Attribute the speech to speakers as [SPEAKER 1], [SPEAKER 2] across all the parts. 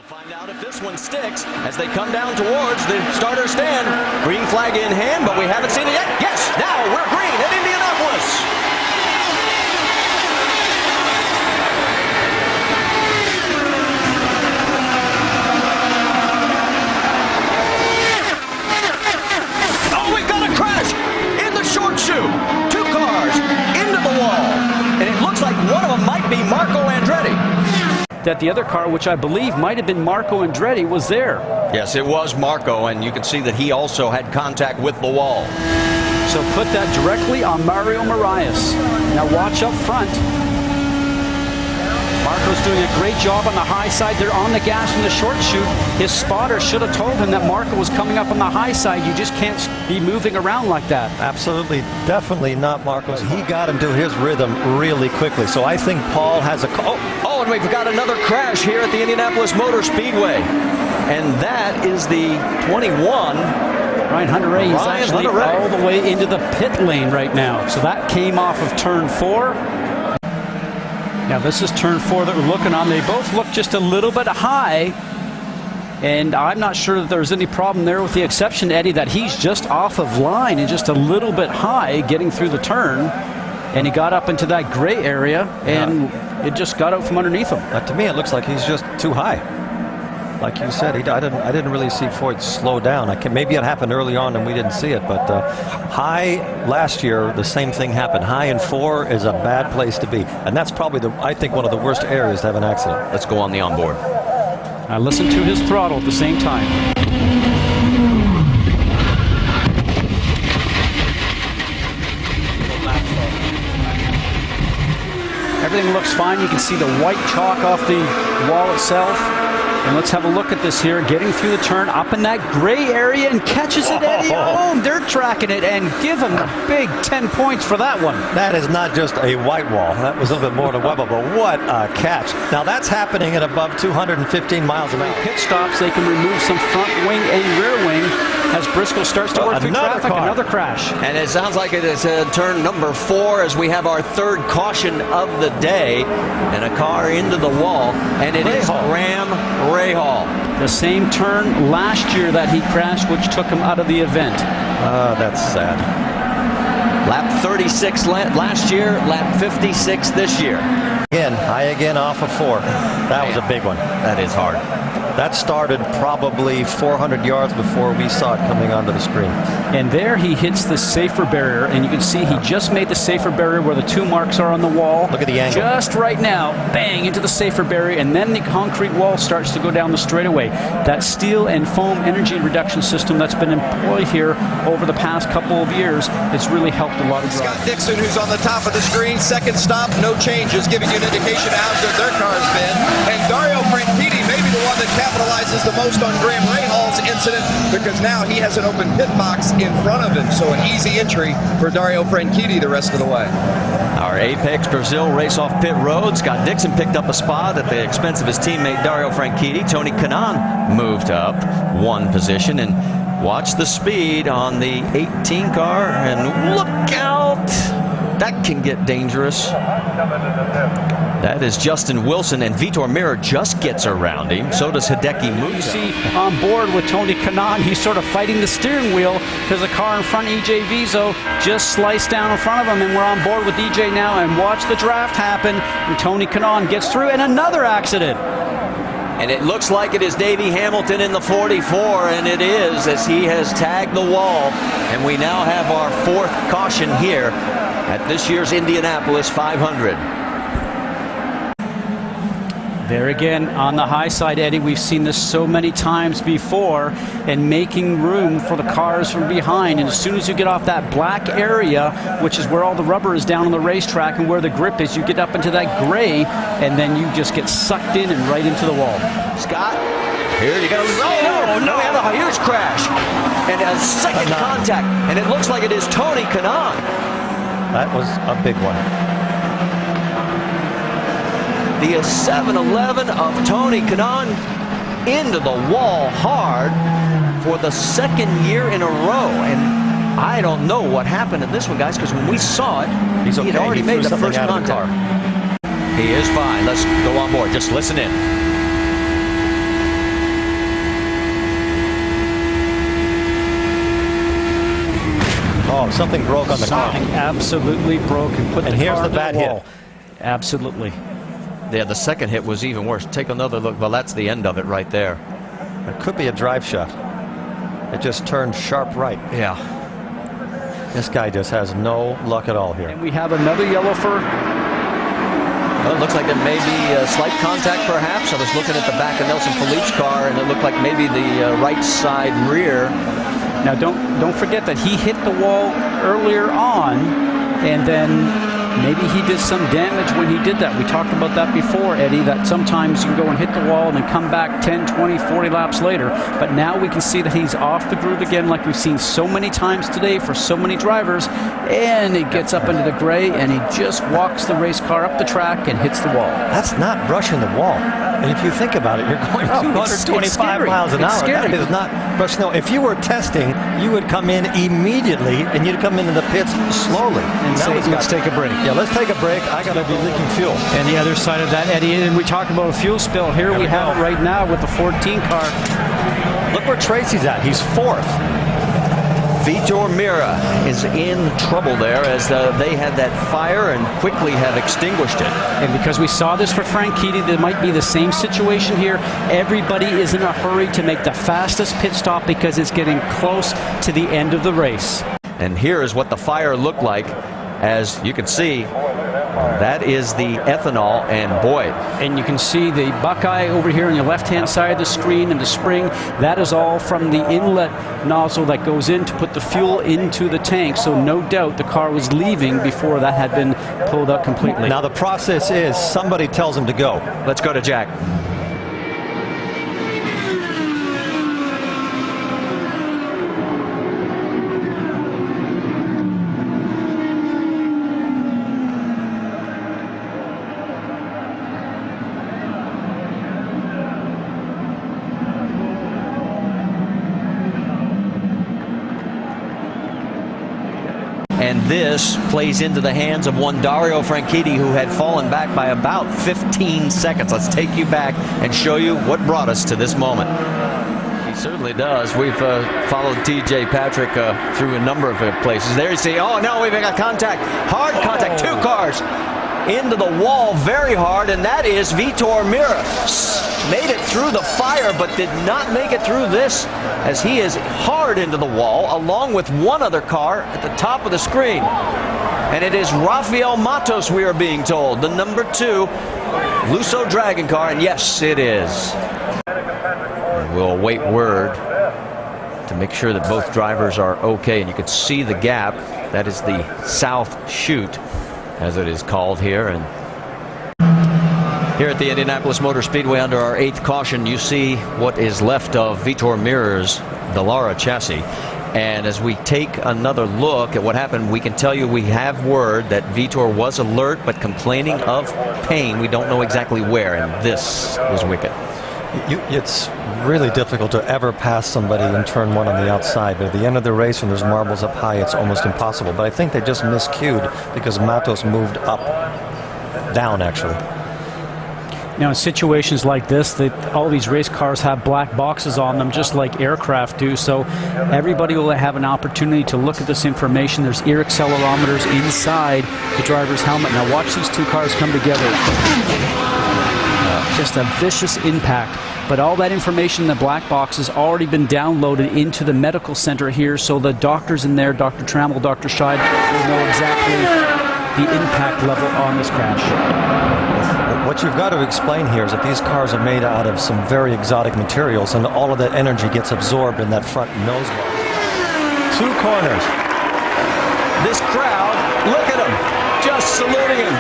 [SPEAKER 1] Find out if this one sticks as they come down towards the starter stand. Green flag in hand, but we haven't seen it yet. Yes, now we're green at Indianapolis. Oh, we've got a crash in the short shoe. Two cars into the wall. And it looks like one of them might be Marco Andretti.
[SPEAKER 2] That the other car, which I believe might have been Marco Andretti, was there.
[SPEAKER 1] Yes, it was Marco, and you can see that he also had contact with the wall.
[SPEAKER 2] So put that directly on Mario Marias. Now watch up front. Marco's doing a great job on the high side. They're on the gas in the short chute. His spotter should have told him that Marco was coming up on the high side. You just can't be moving around like that.
[SPEAKER 3] Absolutely, definitely not Marco's. He got into his rhythm really quickly. So I think Paul has a call.
[SPEAKER 1] Oh, and we've got another crash here at the Indianapolis Motor Speedway. And that is the 21.
[SPEAKER 2] Ryan Hunter-Reay is actually all the way into the pit lane right now. So that came off of turn 4. Now this is turn 4 that we're looking on. They both look just a little bit high. And I'm not sure that there's any problem there, with the exception, Eddie, that he's just off of line and just a little bit high getting through the turn. And he got up into that gray area, and it just got out from underneath him.
[SPEAKER 3] To me, it looks like he's just too high. Like you said, I didn't really see Foyt slow down. Maybe it happened early on and we didn't see it, but high last year, the same thing happened. High in 4 is a bad place to be, and that's probably I think one of the worst areas to have an accident.
[SPEAKER 1] Let's go on the onboard.
[SPEAKER 2] I listened to his throttle at the same time. Everything looks fine. You can see the white chalk off the wall itself. And let's have a look at this here. Getting through the turn, up in that gray area, and catches it, Eddie. Oh, they're tracking it, and give him a big 10 points for that one.
[SPEAKER 3] That is not just a white wall. That was a little bit more to Webber, but what a catch. Now that's happening at above 215 miles an hour.
[SPEAKER 2] Pit stops, they can remove some front wing and rear wing as Briscoe starts to work through traffic. Another crash.
[SPEAKER 1] And it sounds like it is turn number 4 as we have our third caution of the day, and a car into the wall, and it is Graham Rahal.
[SPEAKER 2] The same turn last year that he crashed, which took him out of the event.
[SPEAKER 3] That's sad.
[SPEAKER 1] Lap 36 last year, lap 56 this year.
[SPEAKER 3] High again off of 4. That was a big one.
[SPEAKER 1] That is hard.
[SPEAKER 3] That started probably 400 yards before we saw it coming onto the screen.
[SPEAKER 2] And there he hits the safer barrier, and you can see he just made the safer barrier where the 2 marks are on the wall.
[SPEAKER 3] Look at the angle.
[SPEAKER 2] Just right now, bang, into the safer barrier, and then the concrete wall starts to go down the straightaway. That steel and foam energy reduction system that's been employed here over the past couple of years, it's really helped a lot of drivers.
[SPEAKER 4] Scott Dixon, who's on the top of the screen, second stop, no changes, giving you an indication of how good their car's been. And Dario Franchitti may be the one that capitalizes the most on Graham Rahal's incident, because now he has an open pit box in front of him, so an easy entry for Dario Franchitti the rest of the way.
[SPEAKER 1] Our Apex Brazil race off pit road. Scott Dixon picked up a spot at the expense of his teammate Dario Franchitti. Tony Kanaan moved up 1 position, and watch the speed on the 18 car, and look out! That can get dangerous. That is Justin Wilson, and Vitor Mirror just gets around him. So does Hideki Musa.
[SPEAKER 2] You see on board with Tony Kanaan, he's sort of fighting the steering wheel because the car in front, EJ Vizo, just sliced down in front of him, and we're on board with EJ now, and watch the draft happen, and Tony Kanaan gets through, and another accident.
[SPEAKER 1] And it looks like it is Davey Hamilton in the 44, and it is, as he has tagged the wall. And we now have our 4th caution here at this year's Indianapolis 500.
[SPEAKER 2] There again on the high side, Eddie, we've seen this so many times before, and making room for the cars from behind. And as soon as you get off that black area, which is where all the rubber is down on the racetrack and where the grip is, you get up into that gray, and then you just get sucked in and right into the wall.
[SPEAKER 1] Scott, here you go. Oh, no, we have a huge crash. And a second contact, and it looks like it is Tony Kanaan.
[SPEAKER 3] That was a big one.
[SPEAKER 1] The 7-11 of Tony Kanaan into the wall hard for the 2nd year in a row. And I don't know what happened in this one, guys, because when we saw it, he had already made the first contact. He is fine. Let's go on board. Just listen in.
[SPEAKER 3] wrong. Something broke on the car.
[SPEAKER 2] Something absolutely broke and put the
[SPEAKER 3] here's
[SPEAKER 2] car
[SPEAKER 3] the
[SPEAKER 2] to
[SPEAKER 3] bad
[SPEAKER 2] wall.
[SPEAKER 3] hit.
[SPEAKER 2] Absolutely.
[SPEAKER 1] Yeah, the second hit was even worse. Take another look. Well, that's the end of it right there.
[SPEAKER 3] It could be a drive shot. It just turned sharp right.
[SPEAKER 1] Yeah.
[SPEAKER 3] This guy just has no luck at all here.
[SPEAKER 2] And we have another yellow for...
[SPEAKER 1] Well, it looks like there may be a slight contact, perhaps. I was looking at the back of Nelson Philippe's car, and it looked like maybe the right side rear.
[SPEAKER 2] Now, don't forget that he hit the wall earlier on, and then maybe he did some damage when he did that. We talked about that before, Eddie, that sometimes you can go and hit the wall and then come back 10, 20, 40 laps later. But now we can see that he's off the groove again, like we've seen so many times today for so many drivers. And he gets up into the gray, and he just walks the race car up the track and hits the wall.
[SPEAKER 3] That's not brushing the wall. And if you think about it, you're going 225 miles an hour. That is not brushing the wall. If you were testing, you would come in immediately, and you'd come into the pits slowly.
[SPEAKER 2] And say, let's take a break.
[SPEAKER 3] Yeah, let's take a break. I got to be leaking fuel.
[SPEAKER 2] And the other side of that, Eddie, and we talk about a fuel spill. Here we have it right now with the 14 car.
[SPEAKER 3] Look where Tracy's at. He's fourth.
[SPEAKER 1] Vitor Mira is in trouble there as they had that fire and quickly have extinguished it.
[SPEAKER 2] And because we saw this for Franchitti, there might be the same situation here. Everybody is in a hurry to make the fastest pit stop because it's getting close to the end of the race.
[SPEAKER 1] And here is what the fire looked like. As you can see, that is the ethanol, and boy.
[SPEAKER 2] And you can see the Buckeye over here on your left-hand side of the screen and the spring. That is all from the inlet nozzle that goes in to put the fuel into the tank. So no doubt the car was leaving before that had been pulled out completely.
[SPEAKER 3] Now the process is somebody tells him to go.
[SPEAKER 1] Let's go to Jack. And this plays into the hands of one Dario Franchitti, who had fallen back by about 15 seconds. Let's take you back and show you what brought us to this moment. He certainly does. We've followed T.J. Patrick through a number of places. There you see, oh no, we've got contact, hard contact, two cars into the wall very hard, and that is Vitor Mira. Made it through the fire, but did not make it through this, as he is hard into the wall, along with one other car at the top of the screen. And it is Rafael Matos, we are being told, the number 2 Lusso Dragon car, and yes, it is. And we'll await word to make sure that both drivers are okay, and you can see the gap. That is the South Chute, as it is called here. And here at the Indianapolis Motor Speedway, under our 8th caution, you see what is left of Vitor Mira's Dallara chassis. And as we take another look at what happened, we can tell you we have word that Vitor was alert but complaining of pain. We don't know exactly where, and this was wicked.
[SPEAKER 3] It's really difficult to ever pass somebody in turn 1 on the outside, but at the end of the race when there's marbles up high, it's almost impossible. But I think they just miscued because Matos moved up, down actually.
[SPEAKER 2] Now in situations like this, all these race cars have black boxes on them, just like aircraft do, so everybody will have an opportunity to look at this information. There's ear accelerometers inside the driver's helmet. Now watch these two cars come together. Just a vicious impact. But all that information in the black box has already been downloaded into the medical center here, so the doctors in there, Dr. Trammell, Dr. Scheid, will know exactly the impact level on this crash.
[SPEAKER 3] What you've got to explain here is that these cars are made out of some very exotic materials, and all of that energy gets absorbed in that front nose bar. 2 corners.
[SPEAKER 1] This crowd, look at them, just saluting him.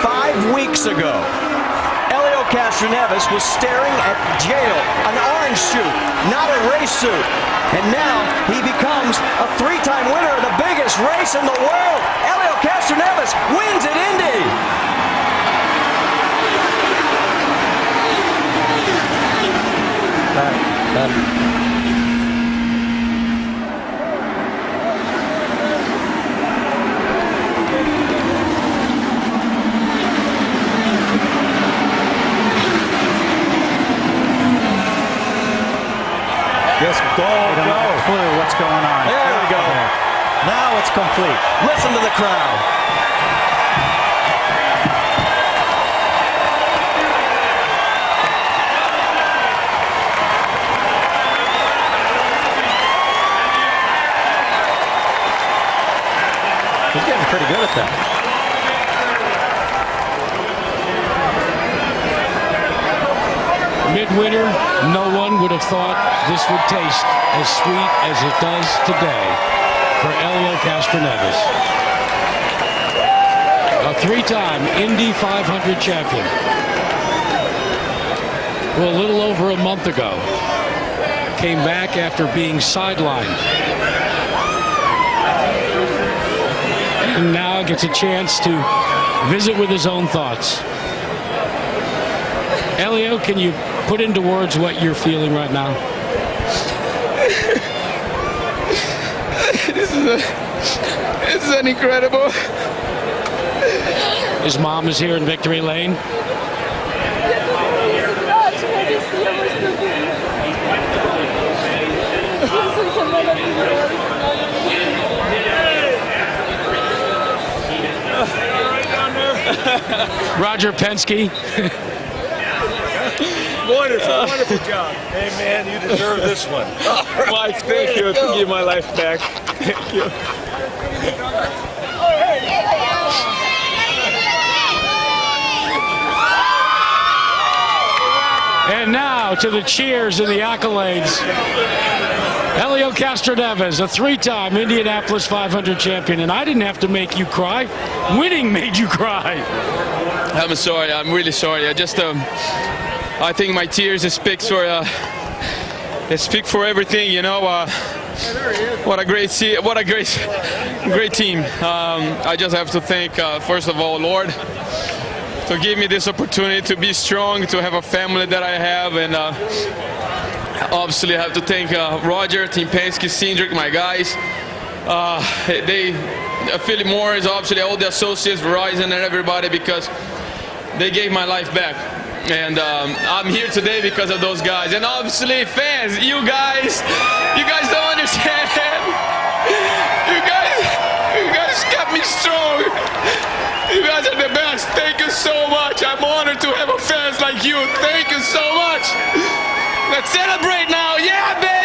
[SPEAKER 1] 5 weeks ago, Castroneves was staring at jail, an orange suit, not a race suit. And now he becomes a 3-time winner of the biggest race in the world. Castroneves wins at Indy.
[SPEAKER 2] Just go, clue what's going on.
[SPEAKER 1] There we go.
[SPEAKER 3] Now it's complete. Listen to the crowd. He's getting pretty good at that.
[SPEAKER 5] Midwinter, no one would have thought this would taste as sweet as it does today for Elio Castroneves. A three-time Indy 500 champion. Well, a little over a month ago, came back after being sidelined. And now gets a chance to visit with his own thoughts. Elio, can you put into words what you're feeling right now?
[SPEAKER 6] This is incredible.
[SPEAKER 5] His mom is here in Victory Lane. Roger Penske.
[SPEAKER 6] Wonderful job.
[SPEAKER 3] Hey, man, you deserve this one.
[SPEAKER 6] Mike, thank you to give my life back. Thank you.
[SPEAKER 5] And now to the cheers and the accolades. Elio Castroneves, a three-time Indianapolis 500 champion, and I didn't have to make you cry. Winning made you cry.
[SPEAKER 6] I'm sorry. I'm really sorry. I think my tears speak for everything. You know, what a great team. I just have to thank first of all, Lord, to give me this opportunity to be strong, to have a family that I have, and obviously I have to thank Roger, Team Penske, Cindric, my guys. Philip Morris, obviously all the associates, Verizon, and everybody, because they gave my life back. And I'm here today because of those guys. And obviously fans, you guys don't understand. You guys kept me strong. You guys are the best. Thank you so much. I'm honored to have fans like you. Thank you so much. Let's celebrate now. Yeah, baby.